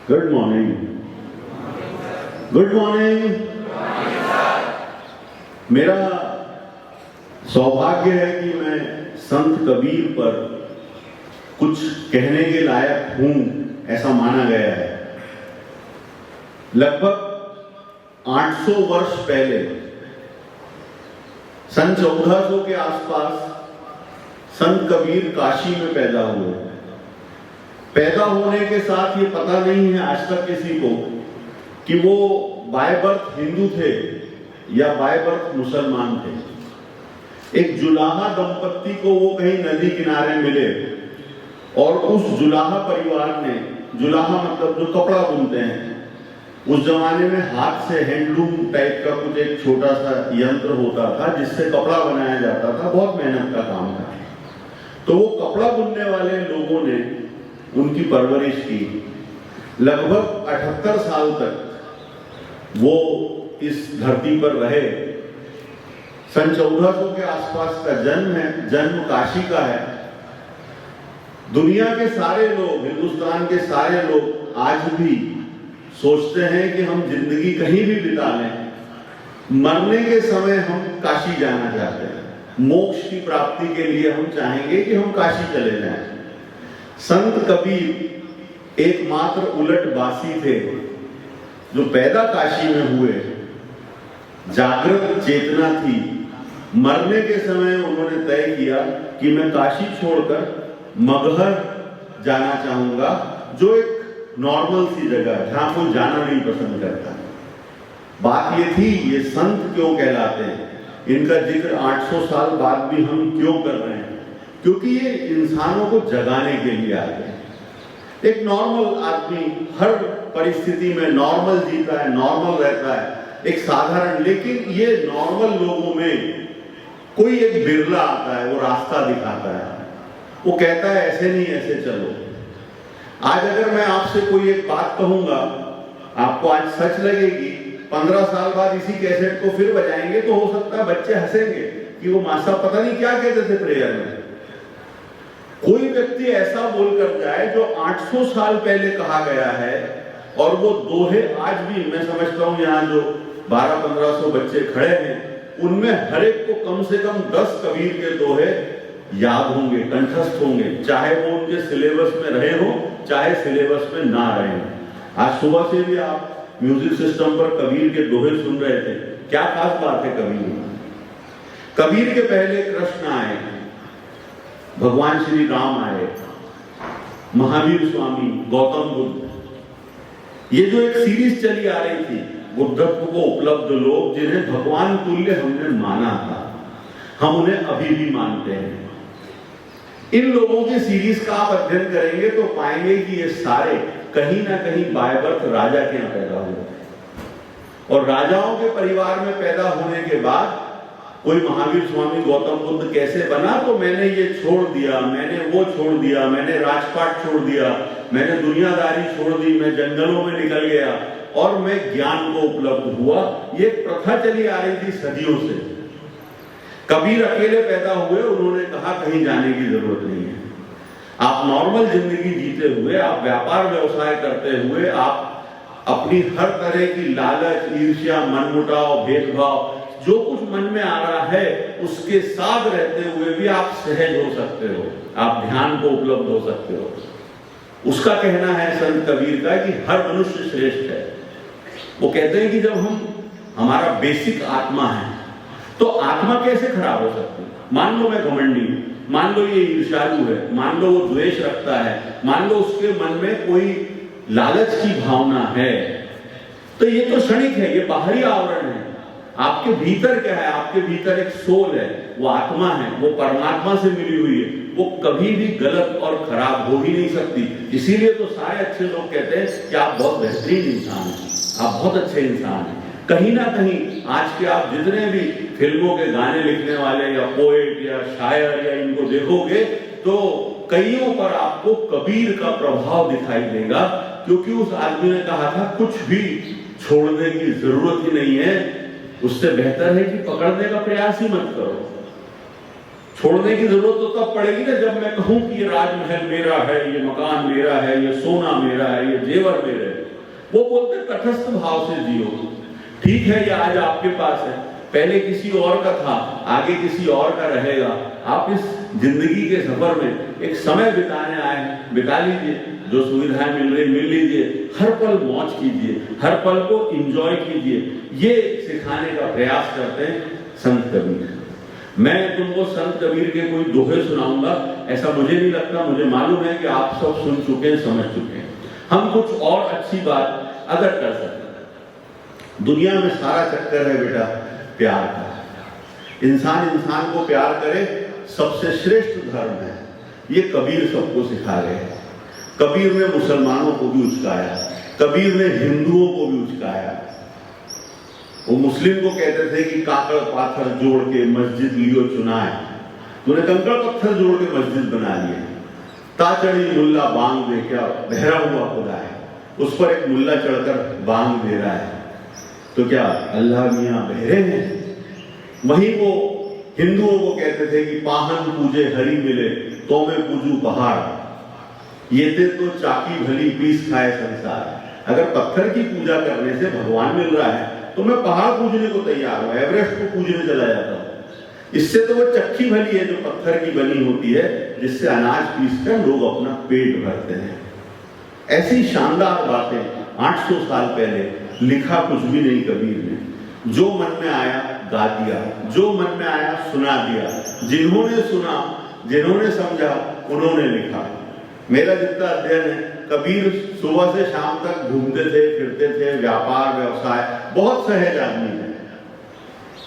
Good morning. Good morning. मेरा सौभाग्य है कि मैं संत कबीर पर कुछ कहने के लायक हूं, ऐसा माना गया है। लगभग 800 वर्ष पहले सन 1400 के आसपास संत कबीर काशी में पैदा हुए। पैदा होने के साथ ये पता नहीं है आज तक किसी को कि वो बाय बर्थ हिंदू थे या बाय बर्थ मुसलमान थे। एक जुलाहा दंपत्ति को वो कहीं नदी किनारे मिले और उस जुलाहा परिवार ने, जुलाहा मतलब जो कपड़ा बुनते हैं, उस जमाने में हाथ से हैंडलूम टाइप का कुछ एक छोटा सा यंत्र होता था जिससे कपड़ा बनाया जाता था। बहुत मेहनत का काम था। तो वो कपड़ा बुनने वाले लोगों ने उनकी परवरिश की। लगभग 78 साल तक वो इस धरती पर रहे। सन 1400 के आसपास का जन्म है, जन्म काशी का है। दुनिया के सारे लोग, हिंदुस्तान के सारे लोग आज भी सोचते हैं कि हम जिंदगी कहीं भी बिता लें, मरने के समय हम काशी जाना चाहते हैं। मोक्ष की प्राप्ति के लिए हम चाहेंगे कि हम काशी चले जाएं। संत कबीर एकमात्र उलटबासी थे जो पैदा काशी में हुए। जागृत चेतना थी। मरने के समय उन्होंने तय किया कि मैं काशी छोड़कर मगहर जाना चाहूंगा, जो एक नॉर्मल सी जगह है जहां कोई जाना नहीं पसंद करता। बात ये थी, ये संत क्यों कहलाते हैं, इनका जिक्र 800 साल बाद भी हम क्यों कर रहे हैं? क्योंकि ये इंसानों को जगाने के लिए आते हैं। एक नॉर्मल आदमी हर परिस्थिति में नॉर्मल जीता है, नॉर्मल रहता है, एक साधारण, लेकिन ये नॉर्मल लोगों में कोई एक बिरला आता है, वो रास्ता दिखाता है। वो कहता है ऐसे नहीं ऐसे चलो। आज अगर मैं आपसे कोई एक बात कहूंगा, आपको आज सच लगेगी, 15 साल बाद इसी कैसेट को फिर बजाएंगे तो हो सकता है बच्चे हंसेंगे कि वो मासा पता नहीं क्या कहते थे प्रेयर में। कोई व्यक्ति ऐसा बोलकर जाए जो 800 साल पहले कहा गया है, और वो दोहे आज भी, मैं समझता हूं यहाँ जो 1200-1500 बच्चे खड़े हैं, उनमें हर एक को कम से कम 10 कबीर के दोहे याद होंगे, कंठस्थ होंगे, चाहे वो उनके सिलेबस में रहे हो, चाहे सिलेबस में ना रहे हो। आज सुबह से भी आप म्यूजिक सिस्टम पर कबीर के दोहे सुन रहे थे। क्या खास बात है कबीर में? कबीर के पहले कृष्ण आए, भगवान श्री राम आए, महावीर स्वामी, गौतम बुद्ध। ये जो एक सीरीज चली आ रही थी, बुद्धत्व को उपलब्ध लोग जिन्हें भगवान तुल्य हमने माना था, हम उन्हें अभी भी मानते हैं। इन लोगों की सीरीज का आप अध्ययन करेंगे तो पाएंगे कि ये सारे कहीं ना कहीं बाय बर्थ राजा के यहाँ पैदा हुए। और राजाओं के परिवार में पैदा होने के बाद कोई महावीर स्वामी, गौतम बुद्ध कैसे बना, तो मैंने ये छोड़ दिया, मैंने वो छोड़ दिया, मैंने राजपाट छोड़ दिया, मैंने दुनियादारी छोड़ दी, मैं जंगलों में निकल गया और मैं ज्ञान को उपलब्ध हुआ। ये प्रथा चली आ रही थी सदियों से। कबीर अकेले पैदा हुए, उन्होंने कहा कहीं जाने की जरूरत नहीं है। आप नॉर्मल जिंदगी जीते हुए, आप व्यापार व्यवसाय करते हुए, आप अपनी हर तरह की लालच, ईर्ष्या, मनमुटाव, भेदभाव, जो कुछ मन में आ रहा है उसके साथ रहते हुए भी आप सहज हो सकते हो, आप ध्यान को उपलब्ध हो सकते हो। उसका कहना है संत कबीर का कि हर मनुष्य श्रेष्ठ है। वो कहते हैं कि जब हमारा बेसिक आत्मा है, तो आत्मा कैसे खराब हो सकती है? मान लो मैं घमंडी हूं, मान लो ये ईर्ष्यालु है, मान लो वो द्वेष रखता है, मान लो उसके मन में कोई लालच की भावना है, तो ये तो क्षणिक है, ये बाहरी आवरण है। आपके भीतर क्या है? आपके भीतर एक सोल है, वो आत्मा है, वो परमात्मा से मिली हुई है, वो कभी भी गलत और खराब हो ही नहीं सकती। इसीलिए तो सारे अच्छे लोग कहते हैं कि आप बहुत बेहतरीन इंसान हैं, आप बहुत अच्छे इंसान हैं। कहीं ना कहीं आज के आप जितने भी फिल्मों के गाने लिखने वाले या पोएट या शायर या इनको देखोगे तो कईयों पर आपको कबीर का प्रभाव दिखाई देगा, क्योंकि उस आदमी ने कहा था कुछ भी छोड़ने की जरूरत ही नहीं है, उससे बेहतर है कि पकड़ने का प्रयास ही मत करो। छोड़ने की जरूरत तो तब पड़ेगी ना जब मैं कहूं कि ये राजमहल मेरा है, ये मकान मेरा है, ये सोना मेरा है, ये जेवर मेरे है। वो बोलते तटस्थ भाव से जियो। ठीक है, ये आज आपके पास है, पहले किसी और का था, आगे किसी और का रहेगा। आप इस जिंदगी के सफर में एक समय बिताने आए हैं, बिता लीजिए। जो सुविधाएं मिल रही मिल लीजिए, हर पल मौज कीजिए, हर पल को एंजॉय कीजिए। ये सिखाने का प्रयास करते हैं संत कबीर। मैं तुमको संत कबीर के कोई दोहे सुनाऊंगा ऐसा मुझे नहीं लगता। मुझे मालूम है कि आप सब सुन चुके हैं, समझ चुके हैं। हम कुछ और अच्छी बात अगर कर सकते। दुनिया में सारा चक्कर है बेटा प्यार का। इंसान इंसान को प्यार करे, सबसे श्रेष्ठ धर्म है। ये कबीर सबको सिखा रहे हैं। कबीर ने मुसलमानों को भी उचकाया, कबीर ने हिंदुओं को भी उचकाया। वो मुस्लिम को कहते थे कि काकड़ पाथर जोड़ के मस्जिद लियो चुनाए, तूने कंकड़ पत्थर जोड़ के मस्जिद बना लिए। ताचड़ी मुल्ला बांग दे, क्या बहरा हुआ खुदा है, उस पर एक मुल्ला चढ़कर बांग दे रहा है, तो क्या अल्लाह मियाँ बहरे हैं? वहीं वो हिंदुओं को कहते थे कि पाहन पूजे हरी मिले तो मैं पूजू पहाड़, ये थे तो चाकी भली पीस खाए संसार। अगर पत्थर की पूजा करने से भगवान मिल रहा है तो मैं पहाड़ पूजने को तैयार हूं, एवरेस्ट को पूजने चला जाता हूं। इससे तो वो चक्की भली है जो पत्थर की बनी होती है, जिससे अनाज पीसकर लोग अपना पेट भरते हैं। ऐसी शानदार बातें 800 साल पहले लिखा कुछ भी नहीं कबीर ने। जो मन में आया गा दिया, जो मन में आया सुना दिया। जिन्होंने सुना, जिन्होंने समझा, उन्होंने लिखा। मेरा जितना अध्ययन है, कबीर सुबह से शाम तक घूमते थे, फिरते थे, व्यापार व्यवसाय, बहुत सहज आदमी है।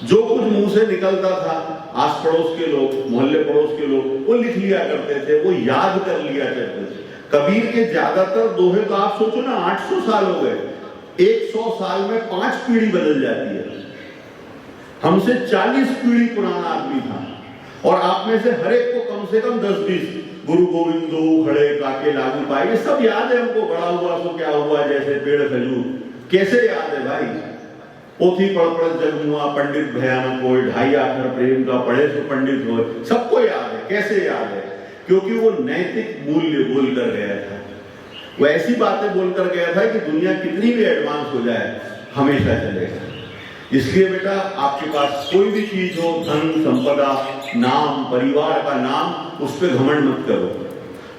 जो कुछ मुंह से निकलता था, आस पड़ोस के लोग, मोहल्ले पड़ोस के लोग, वो लिख लिया करते थे, वो याद कर लिया करते थे। कबीर के ज्यादातर दोहे तो आप सोचो ना, 800 साल हो गए। 100 साल में 5 पीढ़ी बदल जाती है। हमसे 40 पीढ़ी पुराना आदमी था, और आप में से हर एक को कम से कम 10-20 गुरु गोविंदो खड़े काके लागू पाए, ये सब याद है हमको। बड़ा हुआ सो क्या हुआ, जैसे पेड़ खजूर, कैसे याद है भाई। पोथी पढ़ पढ़ जग हुआ, पंडित भयानक होए, 2.5 अक्षर प्रेम का पढ़े सो पंडित होए, सबको याद है। कैसे याद है? क्योंकि वो नैतिक मूल्य बोलकर गया था। वो ऐसी बातें बोलकर गया था कि दुनिया कितनी भी एडवांस हो जाए, हमेशा चलेगा। इसलिए बेटा, आपके पास कोई भी चीज हो, धन संपदा, नाम, परिवार का नाम, उस पर घमंड मत करो।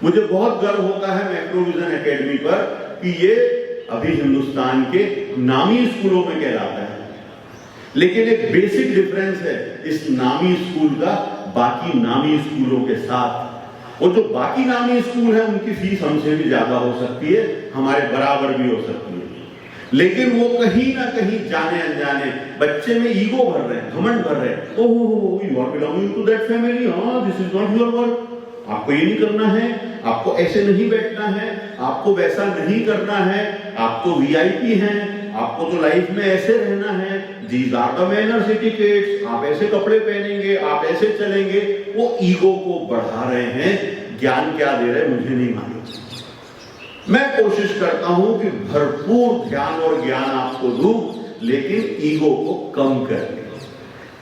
मुझे बहुत गर्व होता है मैक्रोविजन एकेडमी पर कि ये अभी हिंदुस्तान के नामी स्कूलों में कहलाता है। लेकिन एक बेसिक डिफरेंस है इस नामी स्कूल का बाकी नामी स्कूलों के साथ। और जो बाकी नामी स्कूल है उनकी फीस हमसे भी ज्यादा हो सकती है, हमारे बराबर भी हो सकती है। लेकिन वो कहीं ना कहीं जाने अनजाने बच्चे में ईगो भर रहे हैं, घमंड भर रहे हैं। Oh, you are belonging to that family, हाँ, this is not your work. आपको ये नहीं करना है, आपको ऐसे नहीं बैठना है, आपको वैसा नहीं करना है, आप तो वीआईपी हैं, आपको तो लाइफ में ऐसे रहना है, these are the manners etiquettes, आप ऐसे कपड़े पहनेंगे, आप ऐसे चलेंगे। वो ईगो को बढ़ा रहे हैं। ज्ञान क्या दे रहे हैं मुझे नहीं मालूम। मैं कोशिश करता हूं कि भरपूर ध्यान और ज्ञान आपको दूं, लेकिन ईगो को कम कर।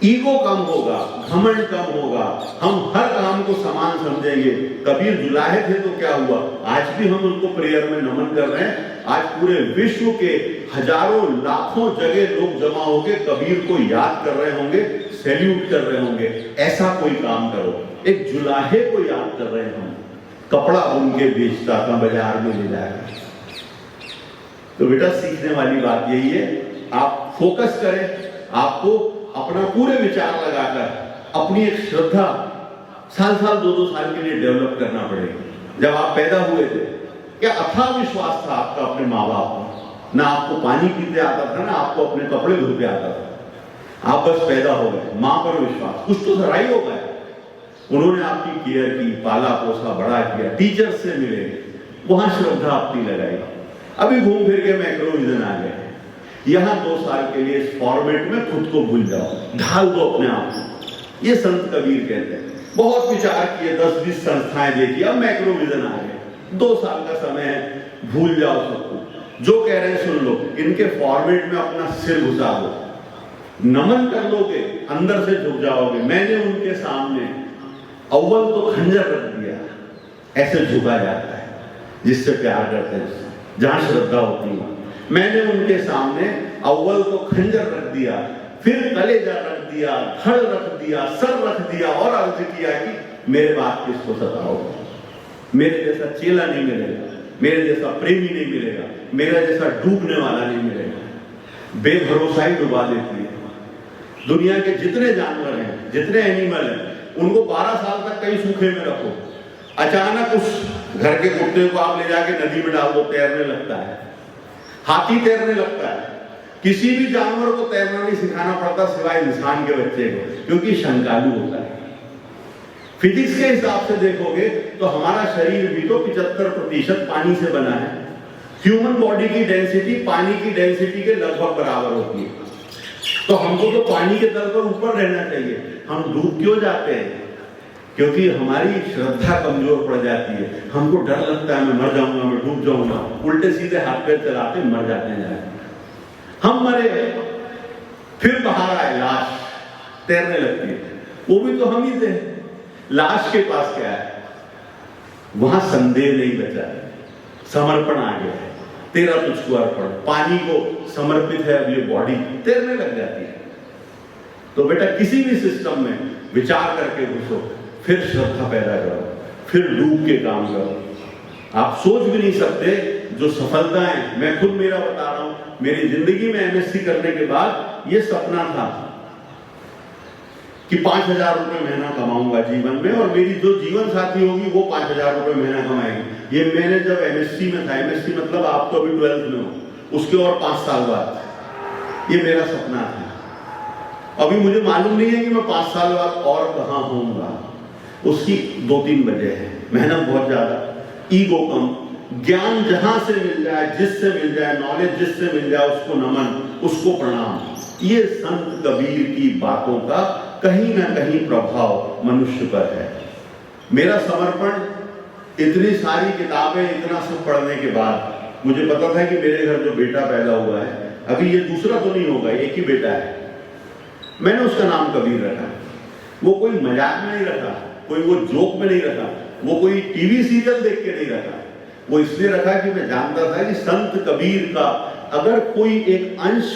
ईगो कम होगा, घमंड कम होगा, हम हर काम को समान समझेंगे। कबीर जुलाहे थे तो क्या हुआ, आज भी हम उनको प्रेयर में नमन कर रहे हैं। आज पूरे विश्व के हजारों लाखों जगह लोग जमा होंगे, कबीर को याद कर रहे होंगे, सैल्यूट कर रहे होंगे। ऐसा कोई काम करो। एक जुलाहे को याद कर रहे हैं हम, कपड़ा उनके बेचता था, बाजार में ले जाकर। तो बेटा, सीखने वाली बात यही है, आप फोकस करें। आपको अपना पूरे विचार लगाकर अपनी एक श्रद्धा साल 2-2 साल के लिए डेवलप करना पड़ेगा। जब आप पैदा हुए थे, क्या अथाह विश्वास था आपका अपने माँ बाप पर। ना आपको पानी पीते आता था, ना आपको अपने कपड़े धोते आता था। आप बस पैदा हो गए, माँ पर विश्वास, कुछ तो सराई हो गया। उन्होंने आपकी केयर की, पाला पोसा, बड़ा किया, टीचर से मिले, वहां श्रद्धा अपनी लगाई। अभी घूम फिर के मैक्रोविजन आ गए। यहां 2 साल के लिए इस फॉर्मेट में खुद को भूल जाओ, ढाल दो अपने आप को। ये संत कबीर कहते हैं। बहुत विचार किए, 10-20 संस्थाएं देखी, अब मैक्रोविजन आ गए। 2 साल का समय है, भूल जाओ सब कुछ। जो कह रहे हैं सुन लो, इनके फॉर्मेट में अपना सिर घुसा दो, नमन कर लोगे, अंदर से झुक जाओगे। मैंने उनके सामने अव्वल तो खंजर रख दिया, ऐसे झुका जाता है जिससे प्यार करते हैं, जहां श्रद्धा होती है। मैंने उनके सामने अव्वल तो खंजर रख दिया, फिर कलेजा रख दिया, धड़ रख दिया, सर रख दिया और अर्ज किया कि मेरे बाप किसको सताओगे। मेरे जैसा चेला नहीं मिलेगा, मेरे जैसा प्रेमी नहीं मिलेगा, मेरा जैसा डूबने वाला नहीं मिलेगा। बेभरोसाई डुबा देती है। दुनिया के जितने जानवर हैं, जितने एनिमल हैं, उनको 12 साल तक कहीं सूखे में रखो, अचानक उस घर के कुत्ते को आप ले जाके नदी में डाल दो, तैरने लगता है। हाथी तैरने लगता है। किसी भी जानवर को तैरना नहीं सिखाना पड़ता सिवाय इंसान के बच्चे को, क्योंकि शंकालु होता है। फिजिक्स के हिसाब से देखोगे तो हमारा शरीर भी तो 75% पानी से बना है। ह्यूमन बॉडी की डेंसिटी पानी की डेंसिटी के लगभग बराबर होती है। तो हमको तो पानी के तल पर ऊपर रहना चाहिए। हम डूब क्यों जाते हैं? क्योंकि हमारी श्रद्धा कमजोर पड़ जाती है। हमको डर लगता है मैं मर जाऊंगा, मैं डूब जाऊंगा, उल्टे सीधे हाथ पैर चलाते मर जाते हैं। हम मरे, फिर बाहर आए लाश तैरने लगती है, वो भी तो हम ही थे। लाश के पास क्या है? वहां संदेह नहीं बचा है, समर्पण आ गया है। तेरा तुझको अर्पण, पानी को समर्पित है अब ये बॉडी, तैरने लग जाती है। तो बेटा किसी भी सिस्टम में विचार करके घुसो, फिर श्रद्धा पैदा करो, फिर डूब के काम करो। आप सोच भी नहीं सकते जो सफलताएं, मैं खुद मेरा बता रहा हूं, मेरी जिंदगी में एमएससी करने के बाद ये सपना था कि 5,000 रुपए महीना कमाऊंगा जीवन में, और मेरी जो जीवन साथी होगी वो 5,000 रुपए महीना कमाएगी। ये मैंने जब एमएससी में था, एमएससी मतलब आप तो अभी 12th में हो, उसके और 5 साल बाद, ये मेरा सपना था। अभी मुझे मालूम नहीं है कि मैं 5 साल बाद और कहां होऊंगा। उसकी 2-3 वजह है। मेहनत बहुत ज्यादा, ईगो कम, ज्ञान जहां से मिल जाए, जिससे मिल जाए, नॉलेज जिससे मिल जाए उसको नमन, उसको प्रणाम। ये संत कबीर की बातों का कहीं ना कहीं प्रभाव मनुष्य पर है। मेरा समर्पण, इतनी सारी किताबें, इतना सब पढ़ने के बाद मुझे पता था कि मेरे घर जो बेटा पैदा हुआ है, अभी ये दूसरा तो नहीं होगा, एक ही बेटा है। मैंने उसका नाम कबीर रखा। वो कोई मजाक में नहीं रखा, कोई वो जोक में नहीं रखा, वो कोई टीवी सीरियल देख के नहीं रखा। वो इसलिए रखा कि मैं जानता था कि संत कबीर का अगर कोई एक अंश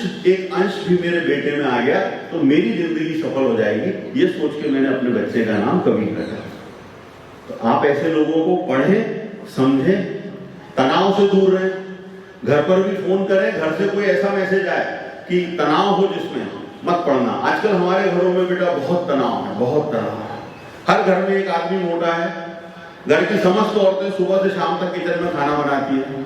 भी मेरे बेटे में आ गया तो मेरी जिंदगी सफल हो जाएगी। ये सोच के मैंने अपने बच्चे का नाम कबीर रखा। तो आप ऐसे लोगों को पढ़ें, समझें, तनाव से दूर रहें। घर पर भी फोन करें, घर से कोई ऐसा मैसेज आए कि तनाव हो जिसमें, मत पढ़ना। आजकल हमारे घरों में बेटा बहुत तनाव है, बहुत तनाव है। हर घर में एक आदमी मोटा है। घर की समस्त औरतें सुबह से शाम तक किचन में खाना बनाती है,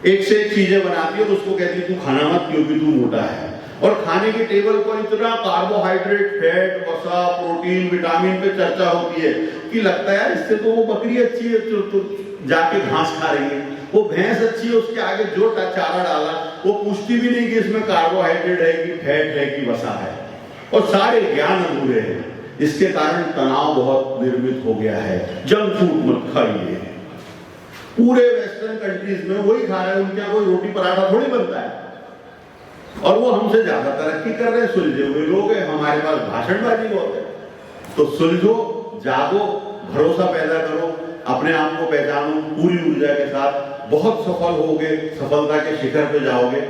एक से एक चीजें बनाती है, और उसको कहती है तू खाना मत क्योंकि तू मोटा है। और खाने के टेबल पर इतना कार्बोहाइड्रेट, फैट, वसा, प्रोटीन, विटामिन पे चर्चा होती है कि लगता है इससे तो वो बकरी अच्छी है तो जाके घास खा रही है, वो भैंस अच्छी है, उसके आगे जो चारा डाला वो पूछती भी नहीं कि इसमें कार्बोहाइड्रेट है कि फैट है कि वसा है, और सारे ज्ञान अधूरे हैं। इसके कारण तनाव बहुत निर्मित हो गया है। जंक फूड मत खाइए। पूरे वेस्टर्न कंट्रीज में वही खा रहे हैं, उनके यहाँ कोई रोटी पराठा थोड़ी बनता है, और वो हमसे ज्यादा तरक्की कर रहे हैं। सुलझे हुए लोग हैं, हमारे पास भाषणबाजी बहुत है। तो सुलझो, जागो, भरोसा पैदा करो, अपने आप को पहचानो, पूरी ऊर्जा के साथ बहुत सफल होगे, सफलता के शिखर पे जाओगे।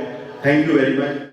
Thank you very much.